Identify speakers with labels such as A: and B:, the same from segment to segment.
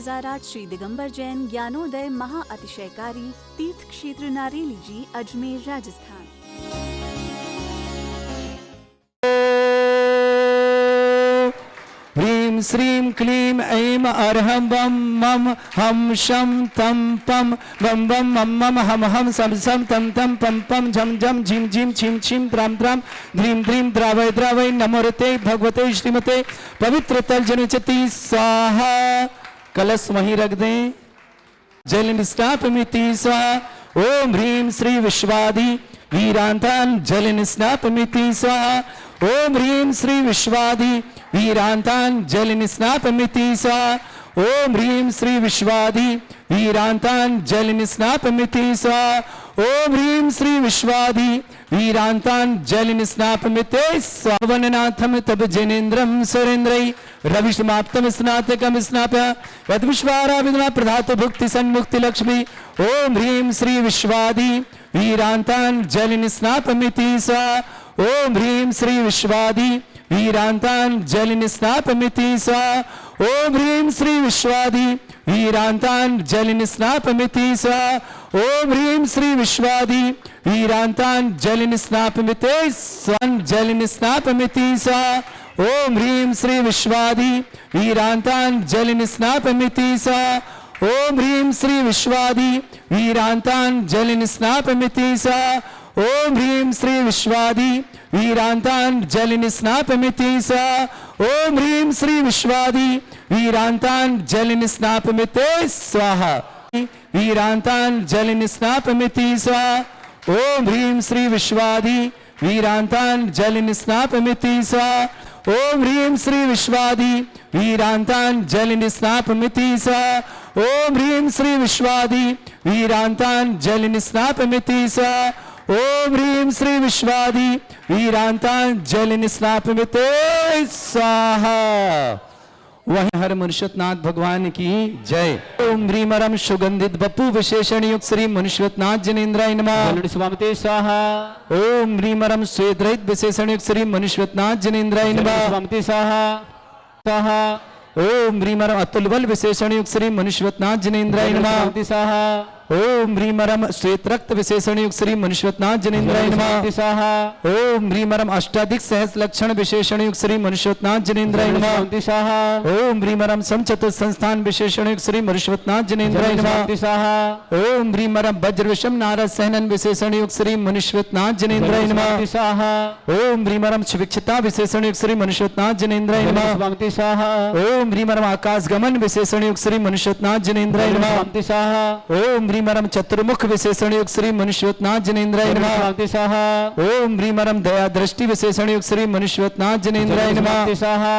A: 2008 श्री दिगंबर जैन ज्ञानोदय महा अतिशयकारी तीर्थ क्षेत्र नारेली जी, अजमेर, राजस्थान।
B: ह्रीं श्रीं क्लीं ऐं अर्हं बम मम हम शम तम पम बम बम मम मम हम हम सम सम तम तम पम पम झम झम झिम झिम छिम छिम द्राम द्राम ध्रीं ध्रीं द्रावय द्रावय नमोरते भगवते श्रीमते पवित्र तल जनचति स्वाहा। कलश वहीं रख दें। जल निस्नापमिति स्वाहा। ओम ह्रीं श्री विश्वादि वीरांतान जल निस्नापमिति स्वाहा। ओम ह्रीं श्री विश्वादि वीरांतान जल निस्नापमिति स्वाहा। ओम ह्रीं श्री विश्वादि वीरांतान जल निस्नापमिति स्वाहा। ओम ह्रीं श्री विश्वादि वीरांतान जल निस्नापमिते स्वाहा। वननाथम तब जनेन्द्रम सुरेन्द्रै रविष्माप्तम स्नातकम स्नाप्य यद विश्वाराविद्मा प्रधातु भुक्ति सन्मुक्ति लक्ष्मी। ओम ह्रीं श्री विश्वादि वीरांतान जल निस्नापमिति स्वाहा। ओम ह्रीं श्री विश्वादि वीरांतान जल निस्नापमिति स्वाहा। ओम ह्रीं श्री विश्वादि वीरांतान जल निस्नापमिति स्वाहा। ओम ह्रीं श्री विश्वादि वीरांतान जल निस्नापमिते स्वाहा। जल निस्नापमिति स्वाहा। ओम ह्रीं श्री विश्वादि वीरांतान जल निस्नापमिति स्वाहा। ओम ह्रीं श्री विश्वादि वीरांतान जल निस्नापमिति स्वाहा। ओम ह्रीं श्री विश्वादि वीरांतान जल निस्नापमिति स्वाहा। ओम ह्रीं श्री विश्वादि वीरांतान जल निस्नापमिते स्वाहा। वीरांतान जल निस्नापमिति स्वाहा। ओम ह्रीं श्री विश्वादि वीरांतान जल निस्नापमिति स्वाहा। ओम ह्रीं श्री विश्वादि वीरांतान जल निस्नापमिति स्वाहा। ओम ह्रीं श्री विश्वादि वीरांतान जल निस्नापमिति स्वाहा। ओम ह्रीं श्री विश्वादि वीरांतान जल निस्नापमिते स्वाहा। वहीं हर मुनिश्वतनाथ भगवान की जय। ओम ह्रीमरम सुगंधित बपु विशेषण युक्त श्री मुनिश्वतनाथ जनेन्द्राय नमः।
C: स्वामिते स्वाहा।
B: ओम ह्रीमरम स्वेद्रहित विशेषण युक्त श्री मुनिश्वतनाथ जनेन्द्राय नमः।
C: स्वामिते स्वाहा स्वाहा।
B: ओम ह्रीमरम अतुल बल विशेषण युक्त श्री मुनिश्वतनाथ जनेन्द्राय नमः।
C: स्वामिते स्वाहा।
B: ओम ह्रीमरम श्वेत रक्त विशेषण युक्त श्री मुनिश्वतनाथ जनेन्द्राय नमः।
C: स्वाहा।
B: ओम ह्रीमरम अष्टाधिक सहस लक्षण विशेषण युक्त श्री मुनिश्वतनाथ जनेन्द्राय नमः।
C: स्वाहा।
B: ओम ह्रीमरम समचतुर संस्थान विशेषण युक्त श्री मुनिश्वतनाथ जनेन्द्राय नमः।
C: स्वाहा।
B: ओम ह्रीमरम वज्र विषम नारद सहनन विशेषण युक्त श्री मुनिश्वतनाथ जनेन्द्राय नमः।
C: स्वाहा।
B: ओम ह्रीमरम शिक्षिता विशेषण युक्त श्री मुनिश्वतनाथ जनेन्द्राय नमः।
C: स्वाहा।
B: ओम ह्रीमरम आकाश गमन विशेषण युक्त श्री मुनिश्वतनाथ जनेन्द्राय नमः।
C: स्वाहा।
B: ओम ह्रीमरम चतुर्मुख विशेषण युक्त श्री मुनिश्वतनाथ जनेन्द्राय नमः।
C: स्वाहा।
B: ओम ह्रीमरम दया दृष्टि विशेषण युक्त श्री मुनिश्वतनाथ जनेन्द्राय नमः।
C: स्वाहा।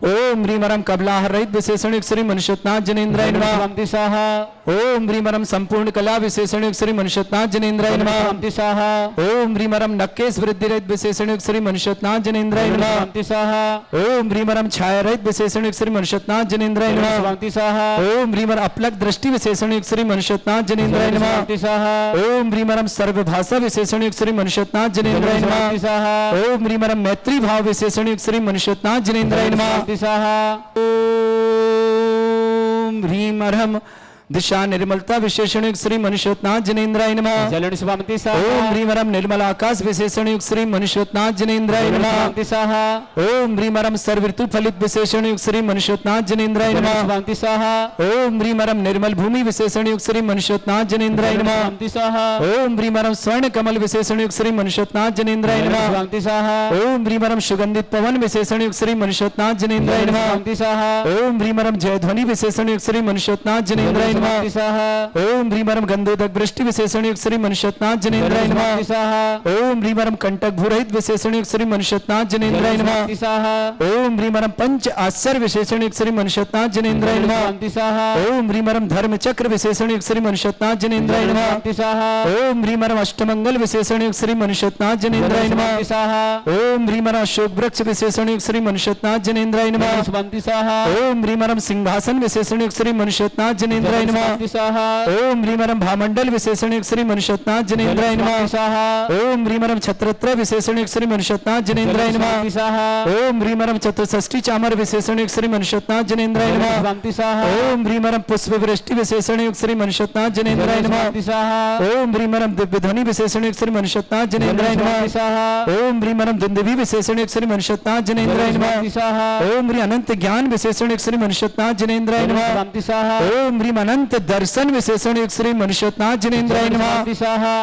B: ओम ह्रीमरम कबलाह रहित विशेषण युक्त श्री मुनिश्वतनाथ जनेन्द्राय नमः।
C: स्वाहा।
B: ओम ह्रीमरम संपूर्ण कला विशेषण युक्त श्री मुनिश्वतनाथ जनेन्द्राय नमः।
C: स्वाहा।
B: ओम ह्रीमरम नक्केश वृद्धि रहित विशेषण युक्त श्री मुनिश्वतनाथ जनेन्द्राय नमः।
C: स्वाहा।
B: ओम ह्रीमरम छाया रहित विशेषण युक्त श्री मुनिश्वतनाथ जनेन्द्राय नमः।
C: स्वाहा।
B: ओम ह्रीमर अपलक दृष्टि विशेषण युक्त श्री मुनिश्वतनाथ जनेन्द्राय नमः।
C: स्वाहा।
B: ओम ह्रीमरम सर्वभाषा विशेषण युक्त श्री मुनिश्वतनाथ जनेन्द्राय नमः।
C: स्वाहा।
B: ओम ह्रीमरम मैत्री भाव विशेषण युक्त श्री मुनिश्वतनाथ जनेन्द्राय नमः।
C: स्वाहा।
B: ओम ह्रीमरम दिशा निर्मलता विशेषण युक्त श्री मुनिश्वतनाथ जनेन्द्राय नमः।
C: जलन स्वामिते
B: ओम
C: स्वाहा।
B: ह्रीमरम निर्मल आकाश विशेषण युक्त श्री मुनिश्वतनाथ जनेन्द्राय नमः।
C: स्वाहा।
B: ओम ह्रीमरम सर्वऋतु फलित विशेषण युक्त श्री मुनिश्वतनाथ जनेन्द्राय नमः।
C: स्वाहा।
B: ओम ह्रीमरम निर्मल भूमि विशेषण युक्त श्री मुनिश्वतनाथ जनेन्द्राय नमः।
C: स्वाहा।
B: ओम ह्रीमरम स्वर्ण कमल विशेषण युक्त श्री मुनिश्वतनाथ जनेन्द्राय नमः।
C: स्वाहा।
B: ओम ह्रीमरम सुगंधित पवन विशेषण युक्त श्री मुनिश्वतनाथ जनेन्द्राय नमः।
C: स्वाहा।
B: ओम ह्रीमरम जयध्वनि विशेषण युक्त श्री मुनिश्वतनाथ जनेन्द्राय नमः।
C: स्वाहा।
B: ओम ह्रीमरम गंधोदक वृष्टि विशेषण युक्त श्री मुनिश्वतनाथ जनेन्द्राय नमः।
C: स्वाहा।
B: ओम ह्रीमरम कंटक भूरहित विशेषण युक्त श्री मुनिश्वतनाथ जनेन्द्राय नमः।
C: स्वाहा।
B: ओम ह्रीमरम पंच आश्चर्य विशेषण युक्त श्री मुनिश्वतनाथ जनेन्द्राय नमः।
C: स्वाहा।
B: ओम ह्रीमरम धर्म चक्र विशेषण युक्त श्री मुनिश्वतनाथ जनेन्द्राय नमः।
C: स्वाहा।
B: ओम ह्रीमरम अष्टमंगल विशेषण युक्त श्री मुनिश्वतनाथ जनेन्द्राय नमः।
C: स्वाहा।
B: ओम ह्रीमरम अशोक वृक्ष विशेषण युक्त श्री मुनिश्वतनाथ जनेन्द्राय नमः।
C: स्वाहा।
B: ओम ह्रीमरम सिंहासन विशेषण युक्त श्री मुनिश्वतनाथ जनेन्द्राय जनेन्द्राय नमः।
C: शांति स्वाहा
B: ओम ह्रीमरम भामंडल विशेषण श्री मनुष्यनाथ जनेन्द्राय नमः।
C: स्वाहा
B: ओम ह्रीमरम छत्रत्र विशेषण श्री मनुष्यनाथ जनेन्द्राय नमः।
C: स्वाहा
B: ओम ह्रीमरम चतुष्षष्टि चामर विशेषण श्री मनुष्यनाथ जनेन्द्राय नमः।
C: शांति स्वाहा
B: ओम ह्रीमरम पुष्प वृष्टि विशेषण श्री मनुष्यनाथ जनेन्द्राय नमः।
C: स्वाहा
B: ओम ह्रीमरम दिव्य ध्वनि विशेषण श्री मनुष्यनाथ जनेन्द्राय नमः।
C: स्वाहा
B: ओम ह्रीमरम दुंदुभि विशेषण श्री मनुष्यनाथ जनेन्द्राय नमः।
C: स्वाहा
B: ओम ह्री अनंत ज्ञान विशेषण श्री मनुष्यनाथ जनेन्द्राय नमः।
C: शांति स्वाहा
B: ओम ह्रीम अनंत दर्शन विशेषण श्री मनुष्यनाथ जनेन्द्राय नमः।
C: स्वाहा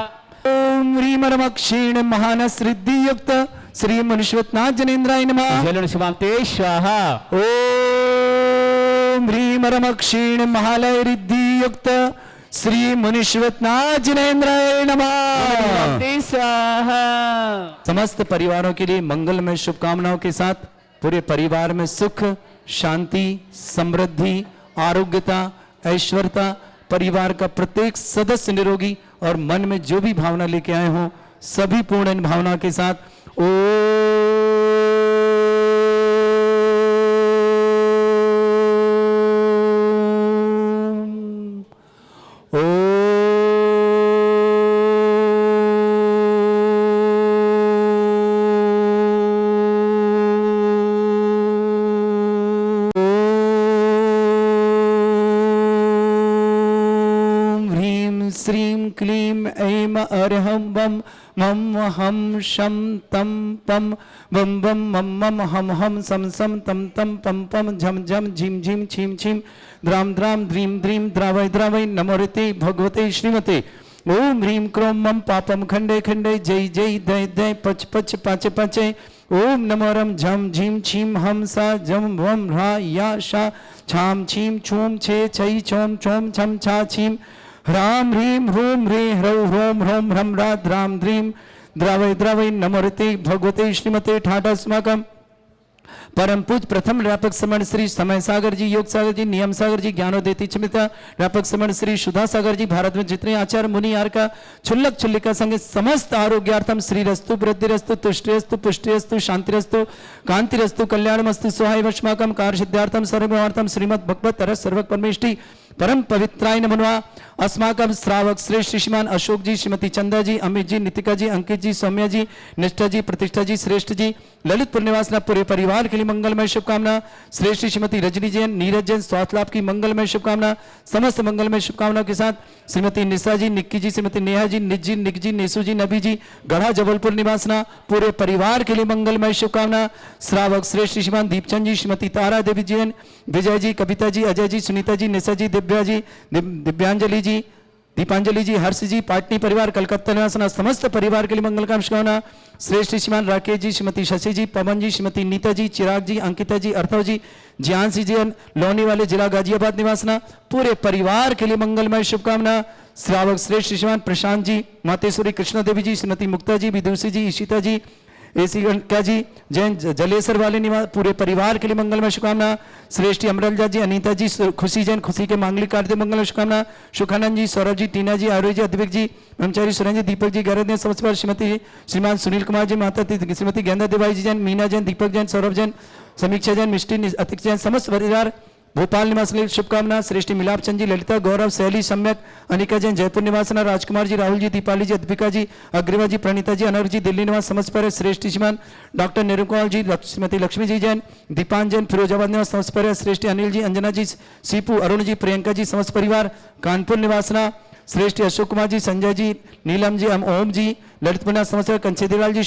B: ओम ह्रीमरम क्षीण महानस रिद्धि युक्त श्री मनुष्यनाथ जनेन्द्राय नमः।
C: जलन शिवांते स्वाहा
B: ओम ह्रीमरम क्षीण महालय रिद्धि युक्त श्री मनुष्यनाथ जनेन्द्राय नमः।
C: स्वाहा
B: समस्त परिवारों के लिए मंगलमय शुभकामनाओं के साथ पूरे परिवार में सुख शांति समृद्धि आरोग्यता ऐश्वर्यता परिवार का प्रत्येक सदस्य निरोगी और मन में जो भी भावना लेके आए हों सभी पूर्ण इन भावना के साथ श्रीं क्लीं ऐं अर्हं वं मम हम शम तम पम वम वम मम मम हम हम सम सम तम तम पम पम झम झम झिम झिम छिम छिम द्राम द्राम द्रीम द्रीम द्रावय द्रावय नमोरते भगवते श्रीमते ओम ह्रीं क्रोम मम पापम खंडे खंडे जय जय दय दय पच पच पाचे पाचे ओम नमोरम झम झीम छीम हम सा जम वम ह्रा या शा छाम छीम छूम छे छई छोम छोम छम छा छीम ह्राम ह्रीम ह्रूम ह्रे ह्रौ ह्रोम ह्रोम ह्रम रा द्राम द्रीम द्रावय द्रावय नमोरते भगवते श्रीमते ठाटास्माकम परम पूज प्रथम व्यापक श्रमण श्री समय सागर जी योग सागर जी नियम सागर जी ज्ञानोदेती चमिता व्यापक श्रमण श्री सुधा सागर जी भारत में जितने आचार्य मुनि यार का छुल्लक छुल्लिका संग समस्त आरोग्यार्थम श्री रस्तु वृद्धिरस्तु तुष्टिरस्तु पुष्टिरस्तु शांतिरस्तु कांतिरस्तु कल्याणमस्तु सुहाय वश्माकम कार्य सिद्धार्थम सर्वार्थम श्रीमद भगवत तरस सर्वक परमेष्टि परम पवित्राय नमः अस्माकम श्रावक श्रेष्ठ श्रीमान अशोक जी श्रीमती चंदा जी अमित जी नितिका जी अंकित जी सौम्या जी निष्ठा जी प्रतिष्ठा जी श्रेष्ठ जी ललितपुर निवासना पूरे परिवार के लिए मंगलमय शुभकामना श्रेष्ठ श्रीमती रजनी जैन नीरज जैन स्वास्थ्य लाभ की मंगलमय शुभकामना समस्त मंगलमय शुभकामनाओं के साथ श्रीमती निशा जी निक्की जी श्रीमती नेहा जी निक जी नेसू जी नबी जी गढ़ा जबलपुर निवासना पूरे परिवार के लिए मंगलमय शुभकामना श्रावक श्रेष्ठ श्रीमान दीपचंद जी श्रीमती तारा देवी जैन विजय जी कविता जी अजय जी सुनीता जी निशा जी दिव्या जी दिव्यांजलि जी दीपांजलि जी हर्ष जी पाटनी परिवार कलकत्ता निवासना समस्त परिवार के लिए मंगल काम शुभकामना श्रेष्ठ श्रीमान राकेश जी श्रीमती शशि जी पवन जी श्रीमती नीता जी चिराग जी अंकिता जी अर्थव जी ज्ञानसी जी लोनी वाले जिला गाजियाबाद निवासना पूरे परिवार के लिए मंगलमय शुभकामना श्रावक श्रेष्ठ श्रीमान प्रशांत जी मातेश्वरी कृष्णा देवी जी श्रीमती मुक्ता जी विदुषी जी ईशिता जी एसी क्या जी जैन जलेसर वाले निवास पूरे परिवार के लिए मंगलमय शुभकामना श्रेष्ठी अमरलजा जी अनीता जी खुशी जैन खुशी के मांगलिक कार्य मंगलमय शुभकामना सुखानंद जी सौरभ जी टीना जी आरोही जी अद्विक जी ब्रह्मचारी सुरेंद्र जी दीपक जी गैरत समस्त श्रीमती श्रीमान सुनील कुमार जी माता श्रीमती गेंदा देवाई जी जैन मीना जैन दीपक जैन सौरभ जैन समीक्षा जैन मिष्टी अतिक जैन समस्त परिवार भोपाल निवास लिए शुभकामना श्रेष्ठी मिलाप चंद जी ललिता गौरव शैली सम्यक अनिका जैन जयपुर निवासना राजकुमार जी राहुल जी दीपाली जी अद्विका जी अग्रिवा जी प्रणीता जी अनवर जी दिल्ली निवास समस्त पर श्रेष्ठी श्रीमान डॉक्टर निरुपाल जी श्रीमती लक्ष्मी जी जैन दीपान जैन फिरोजाबाद निवास समस्त पर श्रेष्ठी अनिल जी अंजना जी सीपू अरुण जी प्रियंका जी समस्त परिवार कानपुर निवासना श्रेष्ठी अशोक कुमार जी संजय जी नीलम जी ओम जी ललितपुर समस्त कंचेदीलाल जी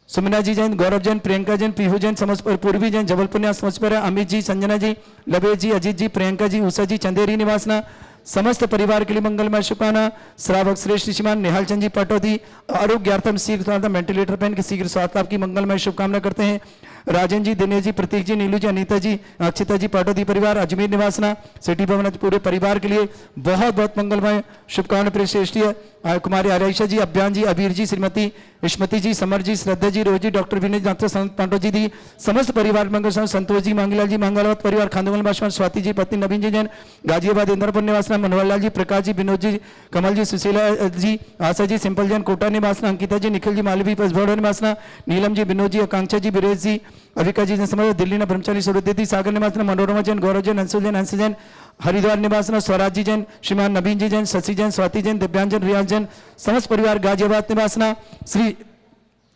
B: सुमना जी जैन गौरव जैन प्रियंका जैन पीहू जैन समझ पूर्वी जैन जबलपुर निवास समझ पर अमित जी संजना जी लबेश जी अजीत जी प्रियंका जी उषा जी चंदेरी निवासना समस्त परिवार के लिए मंगलमय शुभकामना श्रावक श्रेष्ठ श्रीमान निहाल चंद जी पटौदी आरोग्यार्थम शीघ्र वेंटिलेटर पहन के शीघ्र स्वास्थ्य लाभ की मंगलमय शुभकामना करते हैं राजन जी दिनेश जी प्रतीक जी नीलू जी अनीता जी अक्षिता जी पाटौदी परिवार अजमेर निवासना सिटी भवन पूरे परिवार के लिए बहुत बहुत मंगलमय शुभकामना प्रिय श्रेष्ठी कुमारी आराइशा जी अभियान जी अबीर जी श्रीमती स्मृति जी समर जी श्रद्धा जी रोजी डॉक्टर विनय डॉक्टर संत पांडव जी दी समस्त परिवार मंगल संतोष जी मांगीलाल जी मंगलवत परिवार खांदोगल बाशवान स्वाति जी पत्नी नवीन जी जैन गाजियाबाद इंद्रपुर निवासना मनोहर लाल जी प्रकाश जी विनोद जी कमल जी सुशीला जी आशा जी सिंपल जैन कोटा निवासना अंकिता जी निखिल जी मालवी पसभौड़ निवासना नीलम जी विनोद जी आकांक्षा जी बीरेश जी अविका जी समझ दिल्ली ब्रह्मचारी सुरदेती सागर निवास मनोरमा जैन गौरव जैन अंशु जैन हरिद्वार निवास स्वराज जी जैन श्रीमान नवीन जी जैन शशि जैन स्वाति जैन दिव्यांजन रियाज जैन समस्त परिवार गाजियाबाद निवासना श्री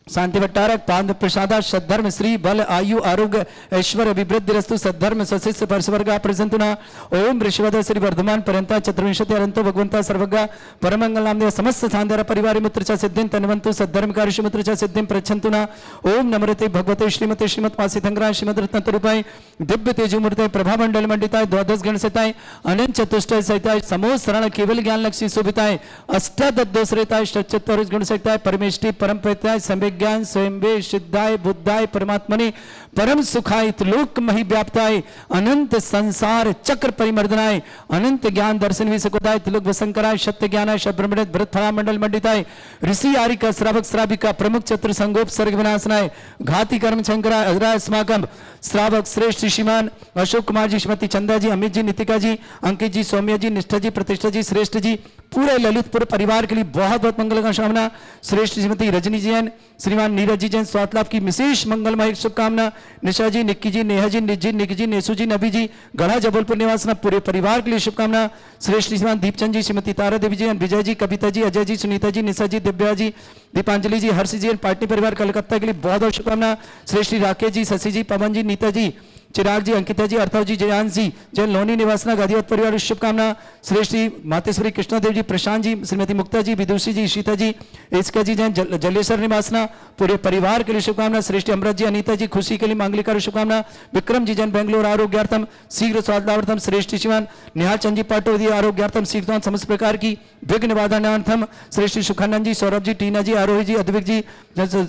B: शांति भट्टारक पाद प्रसादा सद्धर्म श्री बल आयु आरोग्य ऐश्वर्य अभिवृद्धि रस्तु सद्धर्म सशिष्य परस्वर्गा प्रसंतुना ओम ऋषिवद श्री वर्धमान पर्यंता चतुर्विंशति अनंतो भगवंता सर्वज्ञ परमंगल नामदेव समस्त सांध्यार परिवार मुत्र च सिद्धिं तन्वन्तु सद्धर्म कार्य मुत्र च सिद्धिं प्रच्छन्तुना ओम नमृते भगवते श्रीमते श्रीमत वासितंगराय श्रीमद रत्नतरूपाय दिव्य तेजोमूर्ते प्रभामंडल मंडिताय द्वादश गण सहिताय अनंत चतुष्टय सहिताय समोह शरण केवल ज्ञान लक्ष्मी शोभिताय अष्टादशरेताय षट्चत्वारिश गुण सहिताय परमेष्टि परम प्रत्याय ज्ञान स्वयंभे सिद्धाय बुद्धाय परमात्मने परम सुखाय त्रिलोक मही व्याप्ताय अनंत संसार चक्र परिमर्दनाय अनंत ज्ञान दर्शन विसकुताय त्रिलोक वसंकराय सत्य ज्ञानाय शब्रमणित भरत फला मंडल मंडिताय ऋषि आरिका श्रावक श्राविका प्रमुख चतुर संगोप सर्ग विनाशनाय घाती कर्म शंकराय अजराय अस्माकम श्रावक श्रेष्ठ श्रीमान अशोक कुमार जी श्रीमती चंदा जी अमित जी नितिका जी अंकित जी सौम्या जी निष्ठा जी प्रतिष्ठा जी श्रेष्ठ जी पूरे ललितपुर परिवार के लिए बहुत बहुत मंगल का कामना श्रेष्ठ श्रीमती रजनी जैन श्रीमान नीरज जी जैन स्वास्थ्य लाभ की विशेष मंगलमय शुभकामना निशा जी निक्की जी नेहा जी निक जी नेसू जी नबी जी गढ़ा जबलपुर निवासना पूरे परिवार के लिए शुभकामना श्रेष्ठ श्रीमान दीपचंद जी श्रीमती तारा देवी जी विजय जी कविता जी अजय जी सुनीता जी निशा जी दिव्या जी दीपांजलि जी हर्ष जी पाटनी परिवार कलकत्ता के लिए बहुत बहुत शुभकामना श्री श्री राकेश जी शशि जी पवन जी नीता जी चिराग जी अंकिता जी अर्थव जी जयांश जी जैन लोनी निवासना गादियाबाद परिवार शुभकामना श्री श्री मातेश्वरी कृष्णादेव जी प्रशांत जी श्रीमती मुक्ता जी विदुषी जी शीता जी इसका जी जैन जलेश्वर निवासना पूरे परिवार के लिए शुभकामना श्रेष्ठ अमृत जी अनीता जी खुशी के लिए मांगलिक शुभकामना विक्रम जी जैन बेंगलोर आरोग्यार्थम शीघ्र स्वास्थ्यार्थम श्रेष्ठ शिवान निहाल चंद जी पाटोदी आरोग्यार्थम शीघ्र समस्त प्रकार की विघ्न निवारणार्थम श्रेष्ठ सुखानंद जी सौरभ जी टीना जी आरोही जी अद्विक जी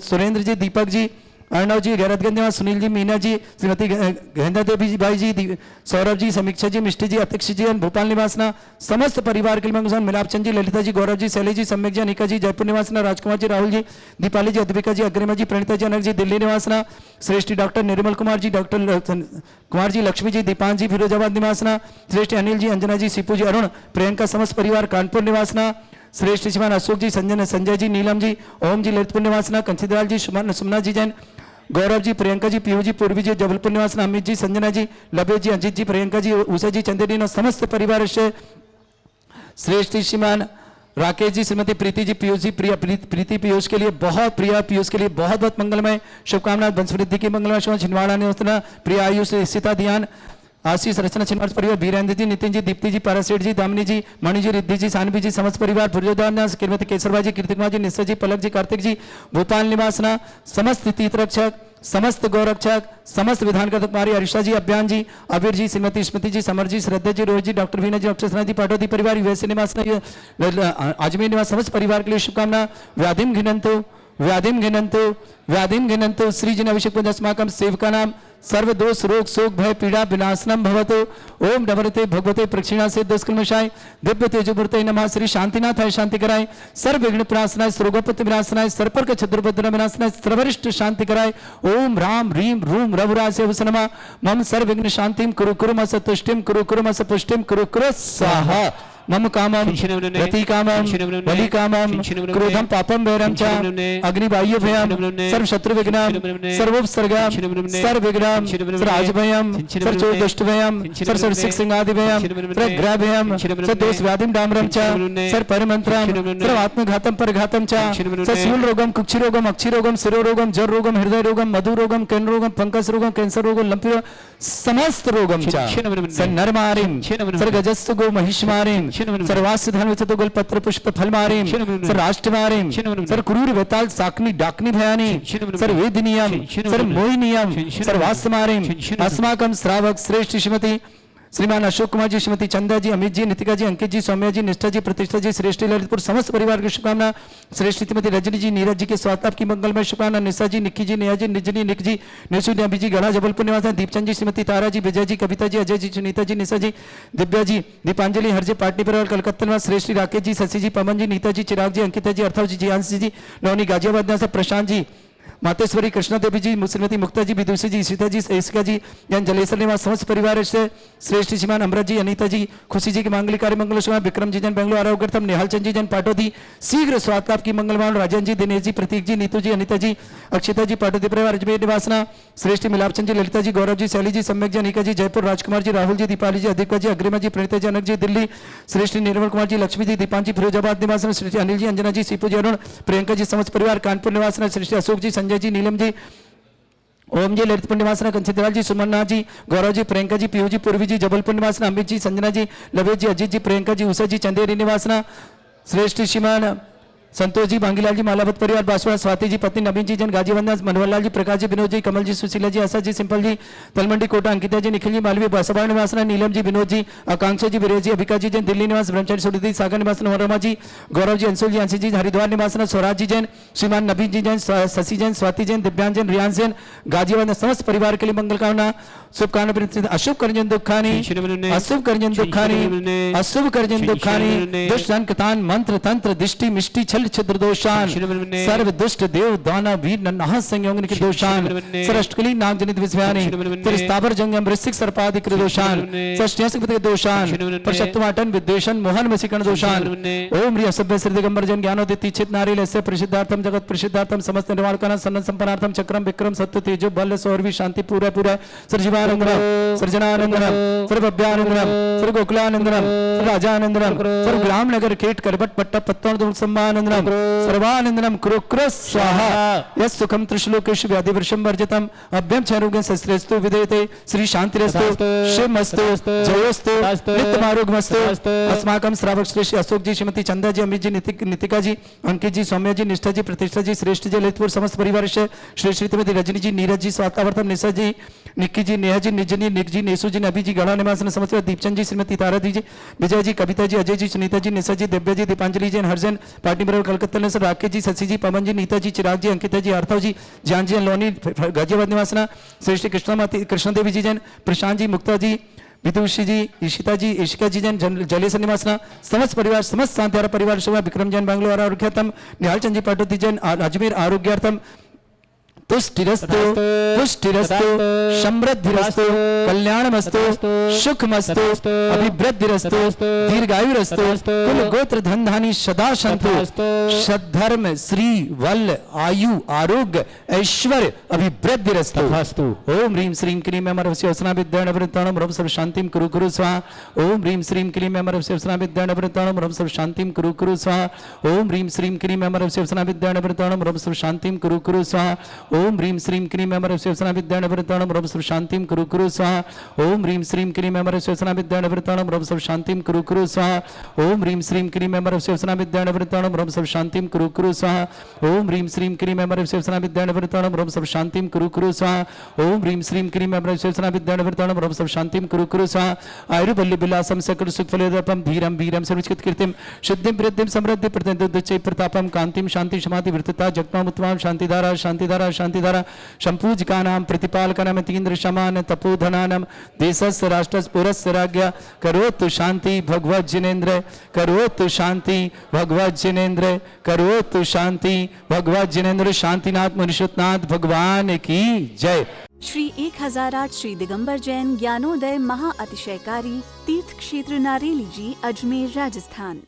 B: सुरेंद्र जी दीपक जी अर्णव जी गैरतगंज सुनील जी मीना जी श्रीमती गेंदा देवी जी भाई जी सौरभ जी समीक्षा जी मिष्टी जी अध्यक्ष जी भोपाल निवासना समस्त परिवार के लिए मंगल मिलाप चंद जी ललिता जी गौरव जी शैली जी सम्यक जी अनिका जी जयपुर निवासना राजकुमार जी राहुल जी दीपाली जी अद्विका जी अग्रिमा जी प्रणीता जी अनक जी दिल्ली निवासना श्रेष्ठ डॉक्टर निर्मल कुमार जी डॉक्टर कुमार जी लक्ष्मी जी दीपान जी फिरोजाबाद निवासना श्रेष्ठ अनिल जी अंजना जी सीपू जी अरुण प्रियंका समस्त परिवार कानपुर निवासना श्रेष्ठ श्रीमान अशोक जी संजय जी नीलम जी ओम जी ललितपुर निवासना कंचीदलाल जी सुमना जी जैन गौरव जी प्रियंका जी पीयू जी पूर्वी जी जबलपुर निवासना अमित जी संजना जी लभे जी अजित जी प्रियंका जी उषा जी चंदेरी समस्त परिवार से श्रेष्ठ श्रीमान राकेश जी श्रीमती प्रीति जी पीयूष जी प्रीति पीयूष के लिए बहुत प्रिया पीयूष के लिए बहुत बहुत मंगलमय शुभकामना वंशवृद्धि की मंगलमय शुभ छिंदवाड़ा निवासना प्रिया आयुष सीता ध्यान आशीष रचना छिंदवाड़ परिवार वीरेंद्र जी नितिन जी दीप्ति जी पारासेठ जी दामिनी जी मणि जी रिद्धि जी सानवी जी समस्त परिवार भुजोदान श्रीमती केसरबा जी कीर्ति कुमार जी निश्चय जी पलक जी कार्तिक जी भोपाल निवासना समस्त तीर्थ रक्षक समस्त गौरक्षक समस्त विधान का कुमारी हरीशा जी अभियान जी अबीर जी श्रीमती स्मृति जी समर जी श्रद्धा जी रोहित जी डॉक्टर वीना जी अक्षर जी पाटोदी परिवार यूएसए निवास अजमेर निवास समस्त परिवार के लिए शुभकामना व्याधिम घिनंतु श्री जन अभिषेक अस्माकं सेवका नाम सर्व दोष रोग शोक भय पीड़ा विनाशनम भवतो ओम नमरते भगवते प्रक्षिणा से दुष्कर्मशाय दिव्य तेजोमूर्ते नमः श्री शांतिनाथ है शांति कराए सर्व विघ्न प्रासनाय सर्वोपत्ति विनाशनाय सर्पर का चतुर्भद्र विनाशनाय सर्वरिष्ट शांति कराए ओम राम रीम रूम रघुराज नमः मम सर्व विघ्न शांतिम कुरु कुरु मस तुष्टिम कुरु कुरु मस पुष्टिम कुरु कुरु स्वाहा मम कामम रति कामम बलि कामम क्रोधम पापम वैरम च अग्निवायु भयम सर्व शत्रु विघ्नम सर्वोपसर्गम सर्व विघ्नम सर्व भयम सर्व चोर दुष्ट भयम सर्व सर्व सिंहादि भयम सर्व ग्रह भयम सर्व दोष व्याधिम डामरम च सर्व परमंत्रम सर्व आत्मघातम परघातम च सर्व शूल रोगम कुक्षि रोगम अक्षि रोगम शिरो रोगम जर रोगम हृदय रोगम मधु रोगम कैन रोगम पंकज रोगम कैंसर रोगम लंपी समस्त रोगम च सर्व नरमारिम सर्व गजस्सु गो महिषमारिम सर्वास्य धन विचतुगल पत्र पुष्प फल मारिम सर राष्ट्र मारिम सर क्रूर वेताल साकनी डाकनी भयानी सर वेद नियम सर मोहि नियम सर वास्य मारिम अस्माकं श्रावक श्रेष्ठ श्रीमती श्रीमान अशोक कुमार जी श्रीमती चंदा जी अमित जी नितिका जी अंकित जी सौम्या जी निष्ठा जी प्रतिष्ठा जी श्रेष्ठ ललितपुर समस्त परिवार की शुभकामना श्रेष्ठ श्रीमती रजनी जी नीरज जी के स्वास्थ्य की मंगलमय शुभकामना निशा जी निक्की जी नेहा जी निजनी निक जी निशु अभी जी गढ़ा जबलपुर निवास दीपचंद जी श्रीमती तारा जी विजय जी कविता जी अजय जी सुनीता जी निशा जी दिव्या जी दीपांजलि हरजी पाटनी परिवार कलकत्ता निवास श्रेष्ठ राकेश जी शशि जी पवन जी नीता जी चिराग जी अंकिता जी अर्थव जी जियांश जी नौनी गाजियाबाद प्रशांत जी मातेश्वरी कृष्णा देवी जी, श्रीमती मुक्ता जी, विदुषी जी, सीता जी, ऐसिका जी, जन जलेसर निवास समस्त परिवार से श्रेष्ठ श्रीमान अमृत जी, अनीता जी, खुशी जी के मांगलिक कार्य मंगल शुभ, विक्रम जी जन बेंगलोर आरोग्यर्थम, निहाल चंद जी जन पाटोदी शीघ्र स्वास्थ्य आपकी मंगलवान, राजन जी, दिनेश जी, प्रतीक जी, नीतू जी, अनीता जी, अक्षिता जी, पाटोदी परिवार अजमेर निवासना, श्रेष्ठ मिलापचंद जी, ललिता जी, गौरव जी, शैली जी, सम्यक जी, अनिका जी, जयपुर, राजकुमार जी, राहुल जी, दीपाली जी, अधिका जी, अग्रिमा जी, प्रणीता जी, अनक जी, दिल्ली, श्रेष्ठ निर्मल कुमार जी, लक्ष्मी जी, दीपांजी, फिरोजाबाद निवासन, श्रेष्ठ अनिल जी, अंजना जी, सीपू जी, अरुण, प्रियंका जी, समस्त परिवार कानपुर निवासन, श्रेष्ठ अशोक जी, संजय जी, नीलम जी, ओम जी, ललितपुर निवासना, कंचित दलाल जी, सुमन्ना जी, गौरव जी, प्रियंका जी, पीयू जी, पूर्वी जी, जबलपुर निवासना, अमित जी, संजना जी, लवेश जी, अजीत जी, प्रियंका जी, उषा जी, चंदेरी निवासना, श्रेष्ठ श्रीमान संतोष जी, बांगीलाल जी, मालावत परिवार बासवाड़ा, स्वाति जी, पत्नी नवीन जी जन, गाजीवंदन, मनोहरलाल जी, प्रकाश जी, विनोद जी, कमल जी, सुशीला जी, आशा जी, सिंपल जी, तलमंडी कोटा, अंकिता जी, निखिल जी, मालवीय बासवाड़ा निवासना, नीलम जी, विनोद जी, आकांक्षा जी, वीरेश जी, अभिका जी जैन, दिल्ली निवास, ब्रह्मचारी सुरदी, सागर निवास, मनोरमा जी, गौरव जी, अंशुल जी, अंशी जी, हरिद्वार निवासना, स्वराज जी जैन, श्रीमान नवीन जी जैन, शशि जैन, स्वाति जैन, दिव्यांग जैन, रियांश जैन, गाजीवंदन, समस्त परिवार के लिए मंगल कामना, शुभकामना, अशुभ करजन दुखानी, अशुभ करजन दुखानी, अशुभ करजन दुखानी, दुष्ट कृतान मंत्र तंत्र दिष्टि मिष्टि छल छिद्र दोषान, सर्व दुष्ट देव दाना वीर नन्हा संयोग के दोषान, सरष्टकली नाग जनित विस्व्यानि, त्रिस्तावर जंगम वृश्चिक सर्पादिक दोषान, षष्ट्यस्क के दोषान, प्रशत्वाटन विद्वेषण मोहन वशीकरण दोषान, ओम ह्री असभ्य श्री दिगंबर जन ज्ञानोदित चित नारी लस्य प्रसिद्धार्थम जगत प्रसिद्धार्थम समस्त निर्वाण करना सन्न संपन्नार्थम चक्रम विक्रम सत्य तेजो बल सौरवी शांति पूरा पूरा सर्जीवानंदनम सर्जनानंदनम सर्वभ्यानंदनम सर्वगोकुलानंदनम सर्वराजानंदनम सर्वग्राम नगर केट करबट पट्टा पत्तन सम्मानंदनम सर्वानंदनम कुरुक्र स्वाहा यस् सुखम त्रिश्लोकेश व्याधि वृषम वर्जितम अभ्यम चारोग्य शस्त्रेस्तु विदेते श्री शांतिरस्तु शिवमस्तु जयोस्तु नित्यमारोग्यमस्तु अस्माकं श्रावक श्री अशोक जी, श्रीमती चंदा जी, अमित जी, नितिका जी, अंकित जी, सौम्या जी, निष्ठा जी, प्रतिष्ठा जी, श्रेष्ठ जी, ललितपुर समस्त परिवार से श्री श्रीमती रजनी जी, नीरज जी, स्वातावर्तम, निशा जी, निक्की जी, नेहा जी, निजनी, निक जी, नेसू जी, नबी जी, गढ़ा निवासन समस्त, दीपचंद जी, श्रीमती तारा जी, विजय जी, कविता जी, अजय जी, सुनीता जी, निशा जी, दिव्या जी, दीपांजलि जी, हरजन पार्टी बराबर कलकत्ता ने राकेश जी, शशि जी, पवन जी, नीता जी, चिराग जी, अंकिता जी, आर्थव जी, जान जी, लोनी, गाजियाबाद निवासना, श्रेष्ठ कृष्ण देवी जी जैन, प्रशांत जी, मुक्ता जी, विदुषी जी, ईशिता जी, ईशिका जी जैन, जलेसर निवासना, समस्त परिवार, समस्त शांतिहारा परिवार शुभ, विक्रम जैन बैंगलोर आरोग्यर्थम, निहाल चंद जी पाटोदी जैन, अजमेर आरोग्यार्थम, तुष्टिरस्तु पुष्टिरस्तु समृद्धिरस्तु कल्याणमस्तु सुखमस्तु अभिवृद्धिरस्तु दीर्घायुरस्तु कुल गोत्र धन धानी सदा सन्तु सद्धर्म श्री वल आयु आरोग्य ऐश्वर्य अभिवृद्धिरस्तु ओम ह्रीं श्रीं क्लीं अमरवस्य वसना विद्याणवृत्ताणं रव सर्व शांतिं कुरु कुरु स्वाहा ओम ह्रीं श्रीं क्लीं अमरवस्य वसना विद्याणवृत्ताणं रव सर्व शांतिं कुरु कुरु स्वाहा ओम ह्रीं श्रीं क्लीं अमरवस्य वसना विद्याणवृत्ताणं रव सर्व शांतिं कुरु कुरु स्वाहा ओम ह्रीं श्रीं क्लीं अमरवस्य वसना विद्याणवृत्ताणं रव सर्व शांतिं कुरु कुरु स्वाहा ओम ह्रीं श्रीं क्लीं अमरवस्य वसना विद्याणवृत्ताणं रव सर्व शांतिं कुरु कुरु स्वाहा ओम ह्रीं श्रीं क्लीं अमरवस्य वसना विद्याणवृत्ताणं रव सर्व शांतिं कुरु कुरु स्वाहा ओम ह्रीं श्रीं क्लीं अमरवस्य वसना विद्याणवृत्ताणं रव सर्व शांतिं कुरु कुरु स्वाहा ओम ह्रीं श्रीं क्लीं अमरवस्य वसना विद्याणवृत्ताणं रव सर्व शांतिं कुरु कुरु स्वाहा आयुर्बल्य विलासम सकल सुखफलदर्पम धीरम वीरम सर्वचित कीर्तिम सिद्धिं वृद्धिं समृद्धि प्रत्यय प्रतापम कांतिम शांति समाधि वृत्तता जगमाम उत्तमाम शांतिधारा शांतिधारा शांतिधारा संपूजकानां प्रतिपालकानां तीन्द्र शमान तपोधनानां देशस्य राष्ट्रस्य पुरस्य राज्ञा करोतु शांति भगवत जिनेन्द्र करोतु शांति भगवत जिनेन्द्र करोतु शांति भगवत जिनेन्द्र शांतिनाथ मनुष्यनाथ भगवान की जय।
A: श्री 1008 श्री दिगंबर जैन ज्ञानोदय महाअतिशयकारी तीर्थ क्षेत्र नारेली जी, अजमेर, राजस्थान।